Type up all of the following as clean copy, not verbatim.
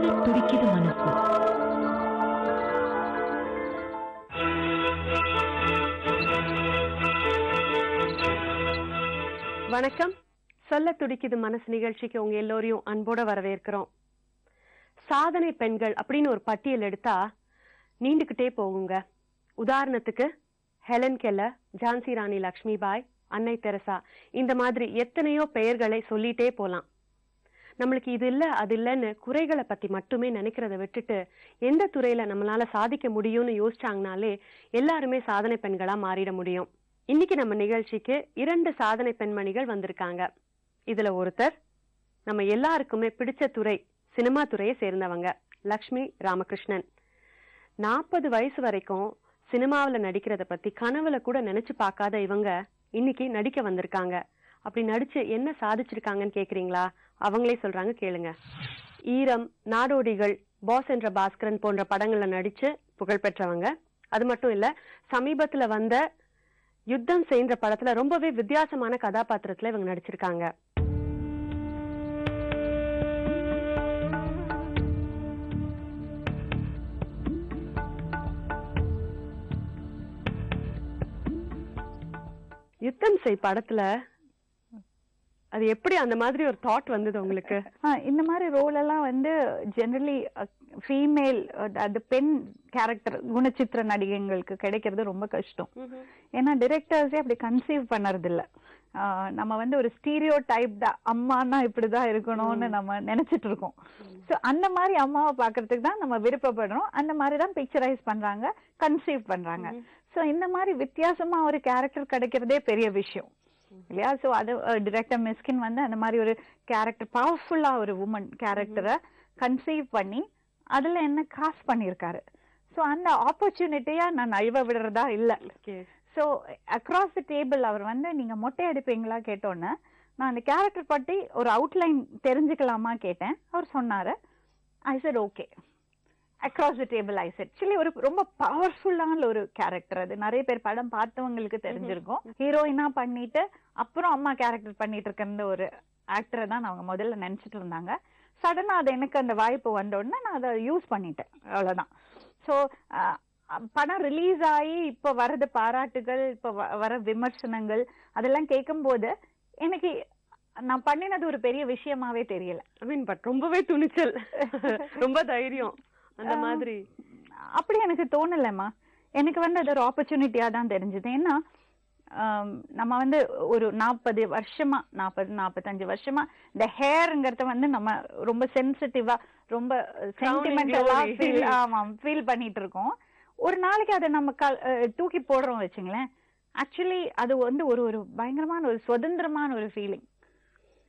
சொல்ல துடிக்குது மனசு. வணக்கம். சொல்ல துடிக்குது மனசு நிகழ்ச்சிக்கு உங்க எல்லோரையும் அன்போட வரவேற்கிறோம். சாதனை பெண்கள் அப்படின்னு ஒரு பட்டியல் எடுத்தா நீண்டுகிட்டே போகுங்க. உதாரணத்துக்கு ஹெலன் கெல்லர், ஜான்சி ராணி லக்ஷ்மிபாய், அன்னை தெரசா, இந்த மாதிரி எத்தனையோ பெயர்களை சொல்லிட்டே போலாம். நம்மளுக்கு இது இல்ல அது இல்லன்னு குறைகளை பத்தி மட்டுமே நினைக்கிறத விட்டுட்டு எந்த துறையில நம்மளால சாதிக்க முடியும்னு யோசிச்சாங்கனாலே எல்லாருமே சாதனை பெண்களா மாறிட முடியும். இன்னைக்கு நம்ம நிகழ்ச்சிக்கு 2 சாதனை பெண்மணிகள் வந்திருக்காங்க. இதுல ஒருத்தர் நம்ம எல்லாருக்குமே பிடிச்ச துறை, சினிமா துறையை சேர்ந்தவங்க, லக்ஷ்மி ராமகிருஷ்ணன். 40 வயசு வரைக்கும் சினிமாவில நடிக்கிறத பத்தி கனவுல கூட நினைச்சு பார்க்காத இவங்க இன்னைக்கு நடிக்க வந்திருக்காங்க. அப்படி நடிச்சு என்ன சாதிச்சிருக்காங்கன்னு கேக்குறீங்களா? அவங்களே சொல்றாங்க, கேளுங்க. ஈரம், நாடோடிகள், பாஸ் என்ற பாஸ்கரன் போன்ற படங்கள்ல நடிச்சு புகழ் பெற்றவங்க. அது மட்டும் இல்ல, சமீபத்துல வந்த யுத்தம் செய்ன்ற படத்துல ரொம்பவே வித்தியாசமான கதாபாத்திரத்துல இவங்க நடிச்சிருக்காங்க. யுத்தம் செய் படத்துல அது எப்படி அந்த மாதிரி ஒரு தாட் வந்தது உங்களுக்கு? இந்த மாதிரி ரோல் எல்லாம் வந்து ஜெனரலி ஃபீமேல், அது பெண் கேரக்டர் குணச்சித்திர நடிகைங்களுக்கு கிடைக்கிறது ரொம்ப கஷ்டம். ஏன்னா டிரெக்டர்ஸே அப்படி கன்சீவ் பண்ணறது இல்ல. நம்ம வந்து ஒரு ஸ்டீரியோ டைப் தான், அம்மானா இப்படிதான் இருக்கணும்னு நம்ம நினைச்சிட்டு இருக்கோம். ஸோ அந்த மாதிரி அம்மாவை பாக்குறதுக்கு தான் நம்ம விருப்பப்படுறோம். அந்த மாதிரி தான் பிக்சரைஸ் பண்றாங்க, கன்சீவ் பண்றாங்க. ஸோ இந்த மாதிரி வித்தியாசமா ஒரு கேரக்டர் கிடைக்கிறதே பெரிய விஷயம் இல்லையா? சோ அது டிரெக்டர் மிஸ்கின் வந்து அந்த மாதிரி ஒரு கேரக்டர், பவர்ஃபுல்லா ஒரு உமன் கேரக்டரை கன்சீவ் பண்ணி அதுல என்ன காஸ்ட் பண்ணிருக்காரு. சோ அந்த ஆப்பர்ச்சுனிட்டியா நான் நழுவ விடுறதா இல்ல. சோ அக்ராஸ் தி டேபிள் அவர் வந்து நீங்க மொட்டை அடிப்பீங்களா கேட்டோன்னு நான் அந்த கேரக்டர் பத்தி ஒரு அவுட்லைன் தெரிஞ்சுக்கலாமா கேட்டேன். அவர் சொன்னாரு. ஐ set okay. Across the table I set. Actually ஒரு ரொம்ப பவர்ஃபுல்லான ஒரு கேரக்டர். அது நிறைய பேர் படம் பார்த்தவங்களுக்கு தெரிஞ்சிருக்கும். ஹீரோயினா பண்ணிட்டு அப்புறம் அம்மா கேரக்டர் பண்ணிட்டு இருக்க ஒரு ஆக்டரை தான் அவங்க முதல்ல நினைச்சிட்டு இருந்தாங்க. சடனா அது எனக்கு அந்த வாய்ப்பு வந்த உடனே நான் அதை யூஸ் பண்ணிட்டேன், அவ்வளவுதான். ஸோ படம் ரிலீஸ் ஆகி இப்ப வர்றது பாராட்டுகள், இப்ப வர விமர்சனங்கள் அதெல்லாம் கேட்கும் போது எனக்கு நான் பண்ணினது ஒரு பெரிய விஷயமாவே தெரியல. ஐ மீன் பட் ரொம்பவே துணிச்சல், ரொம்ப தைரியம் அந்த மாதிரி. அப்படி எனக்கு தோணலம்மா. எனக்கு வந்து அது ஒரு ஆப்பர்ச்சுனிட்டியா தான் தெரிஞ்சது. ஏன்னா நம்ம வந்து ஒரு 40 வருஷமா 45 வருஷமா இந்த ஹேர்ங்கிறத வந்து நம்ம ரொம்ப சென்சிட்டிவா, ரொம்ப சென்டிமெண்டலா ஃபீல் பண்ணிட்டு இருக்கோம். ஒரு நாளைக்கு அதை நம்ம தூக்கி போடுறோம் வச்சுங்களேன். ஆக்சுவலி அது வந்து ஒரு பயங்கரமான ஒரு சுதந்திரமான ஒரு ஃபீலிங்.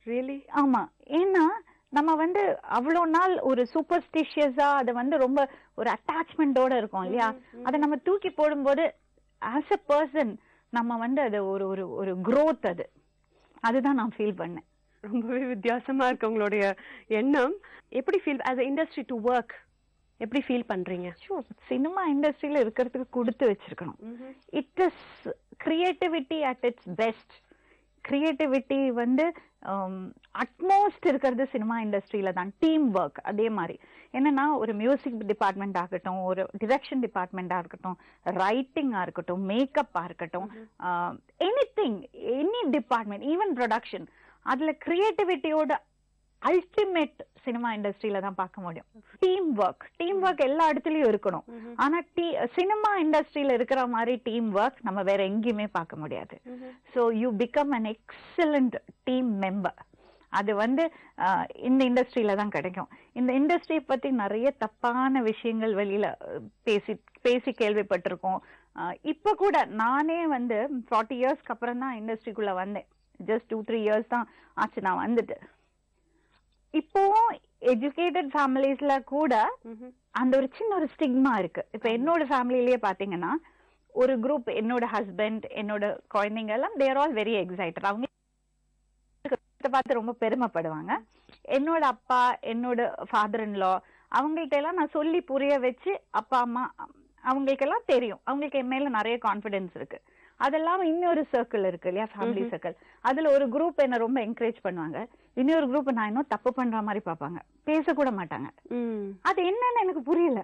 ரியலி? ஆமா. ஏன்னா நம்ம வந்து அவ்வளவு நாள் ஒரு சூப்பர்ஸ்டிஷியஸா அதை வந்து ரொம்ப ஒரு அட்டாச்மெண்டோட இருக்கும் இல்லையா? அதை நம்ம தூக்கி போடும்போது ஆஸ் அ பர்சன் நம்ம வந்து அது ஒரு growth, அதுதான் நான் ஃபீல் பண்ணேன். ரொம்பவே வித்தியாசமா இருக்கு உங்களுடைய எண்ணம். எப்படி feel as a industry to work, எப்படி ஃபீல் பண்றீங்க? சினிமா இண்டஸ்ட்ரியில இருக்கிறதுக்கு கொடுத்து வச்சிருக்கணும். It is creativity at it's best. Creativity வந்து அட்மோஸ்ட் இருக்கிறது சினிமா இண்டஸ்ட்ரியில தான். டீம் ஒர்க் அதே மாதிரி. என்னன்னா ஒரு மியூசிக் டிபார்ட்மெண்ட் ஆகட்டும், ஒரு டிரெக்ஷன் டிபார்ட்மெண்டா இருக்கட்டும், ரைட்டிங்கா இருக்கட்டும், மேக்கப்பா இருக்கட்டும், anything, any department, even production, அதுல கிரியேட்டிவிட்டியோட அல்டிமேட் சினிமா இண்டஸ்ட்ரியில தான் பார்க்க முடியும். டீம் ஒர்க் எல்லா இடத்துலயும் இருக்கணும். ஆனா சினிமா இண்டஸ்ட்ரியில இருக்கிற மாதிரி டீம் ஒர்க் நம்ம வேற எங்கேயுமே பார்க்க முடியாது. So you become an excellent team member. அது வந்து இந்த இண்டஸ்ட்ரியில தான் கிடைக்கும். இந்த இண்டஸ்ட்ரி பத்தி நிறைய தப்பான விஷயங்கள் வெளியில பேசி கேள்விப்பட்டிருக்கோம். இப்ப கூட நானே வந்து 40 இயர்ஸ்க்கு அப்புறம் தான் இண்டஸ்ட்ரிக்குள்ள வந்தேன். ஜஸ்ட் 2-3 இயர்ஸ் தான் ஆச்சு நான் வந்துட்டு. இப்போ எஜுகேட்டட் ஃபேமிலிஸ்ல கூட அந்த ஒரு சின்ன ஒரு ஸ்டிக்மா இருக்கு. இப்ப என்னோட ஃபேமிலிலேயே பாத்தீங்கன்னா ஒரு குரூப், என்னோட ஹஸ்பண்ட், என்னோட குழந்தைங்க எல்லாம் they are all very excited. அவங்க பார்த்து ரொம்ப பெருமைப்படுவாங்க. என்னோட அப்பா, என்னோட ஃபாதர் இன் லா, அவங்கள்ட்ட எல்லாம் நான் சொல்லி புரிய வச்சு, அப்பா அம்மா அவங்களுக்கெல்லாம் தெரியும், அவங்களுக்கு என் மேல நிறைய கான்பிடன்ஸ் இருக்கு. அதெல்லாம் இன்னொரு சர்க்கிள் இருக்கு இல்லையா, ஃபேமிலி சர்க்கிள். அதுல ஒரு குரூப் என்ன ரொம்ப என்கரேஜ் பண்ணுவாங்க. இன்னொரு குரூப் நான் இன்னும் தப்பு பண்ற மாதிரி பார்ப்பாங்க, பேசக்கூட மாட்டாங்க. அது என்னன்னு எனக்கு புரியல.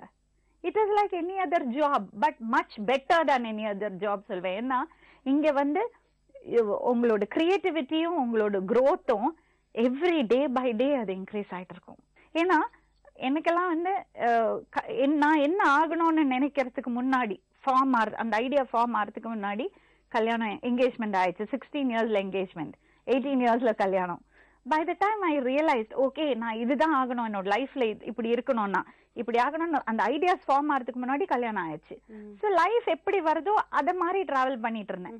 It is like any other job, but much better than any other job சொல்வேன். ஏன்னா இங்க வந்து உங்களோட கிரியேட்டிவிட்டியும் உங்களோட growth-உம் எவ்ரி டே பை டே அது இன்க்ரீஸ் ஆயிட்டு இருக்கும். ஏன்னா எனக்கெல்லாம் வந்து நான் என்ன ஆகணும்னு நினைக்கிறதுக்கு முன்னாடி அந்த ஐடியா ஃபார்ம் ஆகிறதுக்கு முன்னாடி கல்யாணம் என்கேஜ்மெண்ட் ஆயிடுச்சு. 16 இயர்ஸ்ல என்கேஜ்மெண்ட், 18 இயர்ஸ்ல கல்யாணம். By the time I realise okay நான் இதுதான் ஆகணும், என்னோட லைஃப்ல இப்படி இருக்கணும்னா இப்படி ஆகணும்னு அந்த ஐடியாஸ் ஃபார்ம் ஆகிறதுக்கு முன்னாடி கல்யாணம் ஆயிடுச்சு. ஸோ லைஃப் எப்படி வருதோ அதை மாதிரி டிராவல் பண்ணிட்டு இருந்தேன்.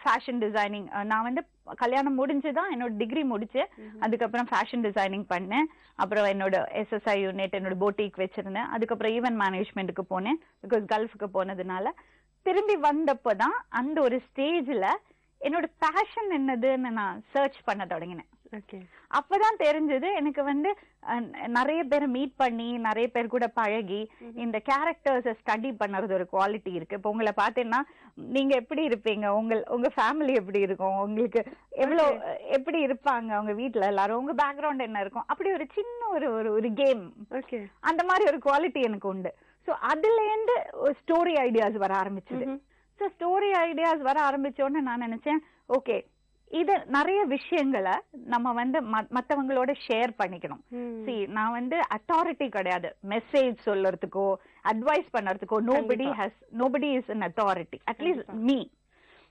ஃபேஷன் டிசைனிங் நான் வந்து கல்யாணம் முடிஞ்சுதான் என்னோட டிகிரி முடிச்சேன். அதுக்கப்புறம் ஃபேஷன் டிசைனிங் பண்ணேன். அப்புறம் என்னோட SSI யூனிட், என்னோட போட்டிக் வச்சிருந்தேன். அதுக்கப்புறம் ஈவென்ட் மேனேஜ்மெண்ட்டுக்கு போனேன், பிகாஸ் கல்ஃபுக்கு போனதுனால. திரும்பி வந்தப்போதான் அந்த ஒரு ஸ்டேஜ்ல என்னோட பேஷன் என்னதுன்னு நான் சர்ச் பண்ண தொடங்கினேன். அப்பதான் தெரிஞ்சது எனக்கு வந்து நிறைய பேரை மீட் பண்ணி நிறைய பேர் கூட பழகி இந்த கேரக்டர்ஸை ஸ்டடி பண்ணறது ஒரு குவாலிட்டி இருக்கு. இப்போ உங்களை பார்த்தீங்கன்னா நீங்க எப்படி இருப்பீங்க, உங்க ஃபேமிலி எப்படி இருக்கும், உங்களுக்கு எப்படி இருப்பாங்க உங்க வீட்டுல எல்லாரும், உங்க பேக்ரவுண்ட் என்ன இருக்கும், அப்படி ஒரு சின்ன ஒரு கேம் அந்த மாதிரி ஒரு குவாலிட்டி எனக்கு உண்டு. ஸோ அதுல இருந்து ஸ்டோரி ஐடியாஸ் வர ஆரம்பிச்சது. ஸோ ஸ்டோரி ஐடியாஸ் வர ஆரம்பிச்சோன்னு நான் நினைச்சேன் ஓகே இது நிறைய விஷயங்களை நம்ம வந்து மத்தவங்களோட ஷேர் பண்ணிக்கணும். நான் வந்து அத்தாரிட்டி கிடையாது மெசேஜ் சொல்றதுக்கோ அட்வைஸ் பண்றதுக்கோ. Nobody is an authority, at least me.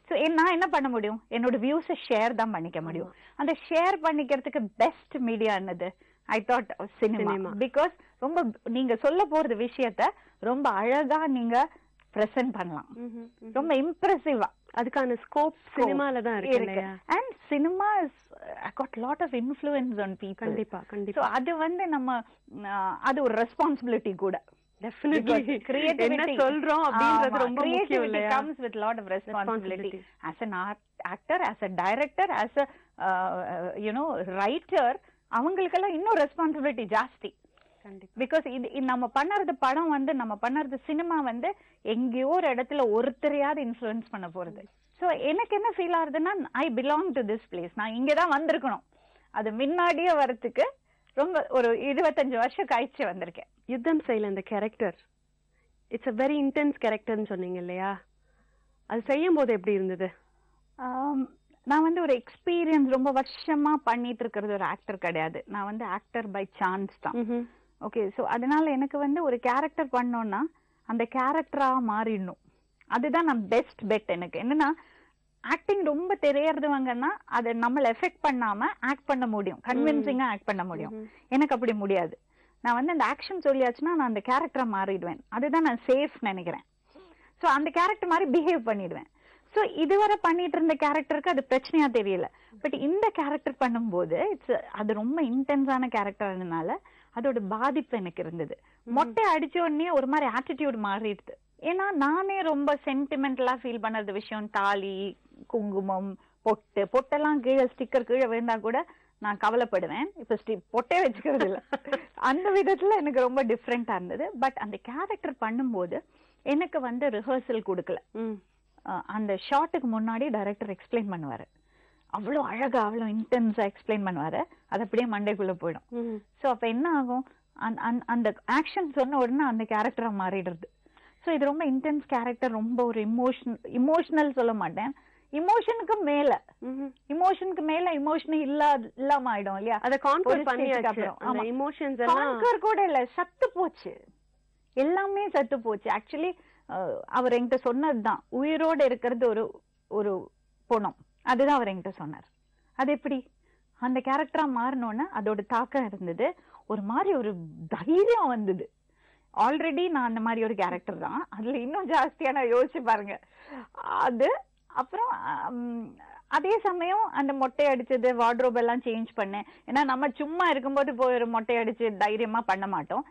So நான் என்ன பண்ண முடியும், என்னோட வியூஸை ஷேர் தான் பண்ணிக்க முடியும். அந்த ஷேர் பண்ணிக்கிறதுக்கு பெஸ்ட் மீடியா என்னது, ஐ தாட் சினிமா. பிகாஸ் ரொம்ப நீங்க சொல்ல போறது விஷயத்த ரொம்ப அழகா நீங்க பிரசன்ட் பண்ணலாம், ரொம்ப இம்ப்ரெசிவா. அதுக்கான ஸ்கோப் சினிமால தான் இருக்கு. And cinema is got lot of influence on people. கண்டிப்பா கண்டிப்பா. சோ அது வந்து நம்ம அது ஒரு ரெஸ்பான்சிபிலிட்டி கூட. Definitely. Creativity சொல்றோம் அப்படின்றது ரொம்ப முக்கியம் இல்லையா? comes with lot of responsibility. As an actor, as a director, as a writer, அவங்களுக்கெல்லாம் இன்னும் ரெஸ்பான்சிபிலிட்டி ஜாஸ்தி. பிகாஸ் இது நம்ம பண்ணறது படம் வந்து நம்ம பண்ணறது சினிமா வந்து எங்கேயோ ஒரு இடத்துல ஒருத்தரையாவது இன்ஃப்ளூயன்ஸ் பண்ண போறது. ஸோ எனக்கு என்ன ஃபீல் ஆகுதுன்னா I belong to this place, நான் இங்கதான் வந்திருக்கணும். அது முன்னாடியே வரத்துக்கு ரொம்ப ஒரு 25 வருஷம் கழிச்சு வந்திருக்கேன். யுத்தம் செய்யல இந்த character, it's a very intense கேரக்டர்னு சொன்னீங்க இல்லையா? அது செய்யும் போது எப்படி இருந்தது? நான் வந்து ஒரு எக்ஸ்பீரியன்ஸ் ரொம்ப வருஷமா பண்ணிட்டு இருக்கிறது ஒரு ஆக்டர் கிடையாது. நான் வந்து ஆக்டர் பை சான்ஸ் தான். ஓகே, ஸோ அதனால எனக்கு வந்து ஒரு கேரக்டர் பண்ணோம்னா அந்த கேரக்டரா மாறிடணும். அதுதான் நான் பெஸ்ட் பெட். எனக்கு என்னன்னா ஆக்டிங் ரொம்ப தெரியறதுவங்கன்னா அதை நம்மள எஃபெக்ட் பண்ணாம ஆக்ட் பண்ண முடியும், கன்வின்சிங்கா ஆக்ட் பண்ண முடியும். எனக்கு அப்படி முடியாது. நான் வந்து அந்த ஆக்ஷன் சொல்லியாச்சுன்னா நான் அந்த கேரக்டரா மாறிடுவேன். அதுதான் நான் சேஃப் நினைக்கிறேன். ஸோ அந்த கேரக்டர் மாதிரி பிஹேவ் பண்ணிடுவேன். ஸோ இதுவரை பண்ணிட்டு இருந்த கேரக்டருக்கு அது பிரச்சனையா தெரியல. பட் இந்த கேரக்டர் பண்ணும்போது அது ரொம்ப இன்டென்ஸான கேரக்டர்னால அதோட பாதிப்பு எனக்கு இருந்தது. மொட்டை அடிச்ச உடனே ஒரு மாதிரி ஆட்டிடியூட் மாறிடுது. ஏன்னா நானே ரொம்ப சென்டிமெண்டலா ஃபீல் பண்ணது விஷயம், தாலி, குங்குமம், பொட்டெல்லாம் கீழே ஸ்டிக்கர் கீழே விழுந்தா கூட நான் கவலைப்படுவேன். இப்ப பொட்டே வச்சுக்கிறது இல்லை. அந்த விதத்துல எனக்கு ரொம்ப டிஃப்ரெண்டா இருந்தது. பட் அந்த கேரக்டர் பண்ணும்போது எனக்கு வந்து ரிஹர்சல் கொடுக்கல. அந்த ஷாட்டுக்கு முன்னாடி டைரக்டர் எக்ஸ்பிளைன் பண்ணுவாரு. அவ்வளோ அழகா அவ்வளோ இன்டென்ஸா எக்ஸ்பிளைன் பண்ணுவாரு. அது அப்படியே மண்டைக்குள்ள போயிடும். ஸோ அப்ப என்ன ஆகும், அந்த ஆக்ஷன் சொன்ன உடனே அந்த கேரக்டரா மாறிடுறது. ஸோ இது ரொம்ப இன்டென்ஸ் கேரக்டர், ரொம்ப ஒரு இமோஷனல் சொல்ல மாட்டேன், இமோஷனுக்கு மேல இமோஷன் இல்லாம ஆயிடும் இல்லையா? அத கான்கர் பண்ணியாச்சு. அந்த எமோஷன்ஸ் எல்லாம் கான்கர் கூட இல்ல, சத்து போச்சு, எல்லாமே சத்து போச்சு. ஆக்சுவலி அவர் என்கிட்ட சொன்னதுதான் உயிரோட இருக்கிறது ஒரு பொணம். அதுதான் அவர் என்கிட்ட சொன்னார். அது எப்படி அந்த கேரக்டரா மாறினோன்னு அதோட தாக்கம் இருந்தது. ஒரு மாதிரி ஒரு தைரியம் வந்தது. ஆல்ரெடி நான் அந்த மாதிரி ஒரு கேரக்டர் தான், அதுல இன்னும் ஜாஸ்தியான யோசிச்சு பாருங்க அது. அப்புறம் அதே சமயம் அந்த மொட்டை அடிச்சது, வார்ட்ரோப் எல்லாம் சேஞ்ச் பண்ணேன். ஏன்னா நம்ம சும்மா இருக்கும்போது போய் ஒரு மொட்டை அடிச்சு தைரியமா பண்ண மாட்டோம்.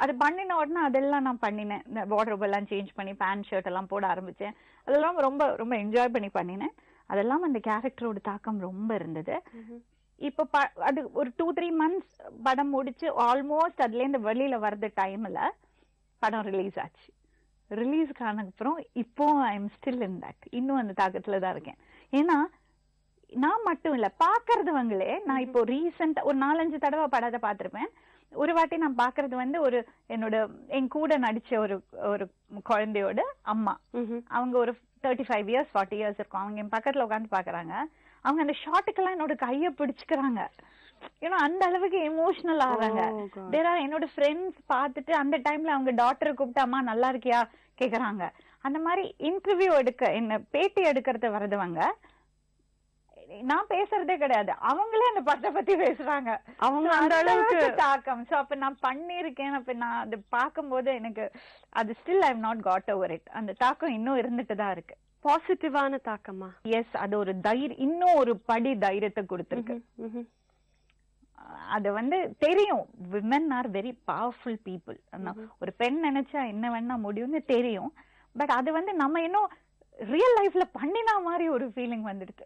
அது பண்ணின உடனே அதெல்லாம் நான் பண்ணினேன். வார்ட்ரோப் எல்லாம் சேஞ்ச் பண்ணி பேண்ட் ஷர்ட் எல்லாம் போட ஆரம்பிச்சேன். அதெல்லாம் ரொம்ப ரொம்ப என்ஜாய் பண்ணி பண்ணினேன். அதெல்லாம் அந்த கேரக்டரோட தாக்கம் ரொம்ப இருந்தது. இப்ப அது ஒரு 2-3 months படம் முடிச்சு ஆல்மோஸ்ட் அதுல இருந்து வெளியில வர்ற டைம்ல படம் ரிலீஸ் ஆச்சு. ரிலீஸ்க்கான அப்புறம் இப்போ I am still in that, இன்னும் அந்த தாக்கத்துல தான் இருக்கேன். ஏன்னா நான் மட்டும் இல்ல பாக்குறதுவங்களே, நான் இப்போ ரீசெண்டா ஒரு 4-5 தடவை படத்தை பார்த்திருப்பேன். ஒரு வாட்டி நான் பாக்குறது வந்து என் கூட நடிச்ச ஒரு குழந்தையோட அம்மா. அவங்க ஒரு 35 years 40 years இருக்கும். அவங்க என் பக்கத்துல உட்காந்து பாக்குறாங்க. அவங்க அந்த ஷாட்டுக்கெல்லாம் என்னோட கைய பிடிச்சுக்கிறாங்க. ஏன்னா அந்த அளவுக்கு எமோஷனல் ஆறாங்க. என்னோட ஃப்ரெண்ட்ஸ் பார்த்துட்டு அந்த டைம்ல அவங்க டாக்டரை கூப்பிட்டு அம்மா நல்லா இருக்கியா கேக்குறாங்க. அந்த மாதிரி இன்டர்வியூ என்ன பேட்டி எடுக்கிறத வரதுவங்க நான் பேசுறதே கிடையாது, அவங்களே அந்த படத்தை பத்தி பேசுறாங்க. அவங்க அந்த அளவுக்கு தாக்கம். சோ அப்ப நான் பண்ணிருக்கேன். அப்ப நான் அது பார்க்கும்போது எனக்கு அது still I have not got over it. அந்த தாக்கம் இன்னும் இருந்துட்டு தான் இருக்கு. பாசிட்டிவான தாக்கமா? எஸ், அது ஒரு இன்னும் ஒரு படி தைரியத்தை கொடுத்திருக்கு. அது வந்து தெரியும், women are very powerful people. ஒரு பெண் நினைச்சா என்ன வேணா முடியும்னு தெரியும். பட் அது வந்து நம்ம இன்னும் ரியல் லைஃப்ல பண்ணினா மாதிரி ஒரு ஃபீலிங் வந்துடுது.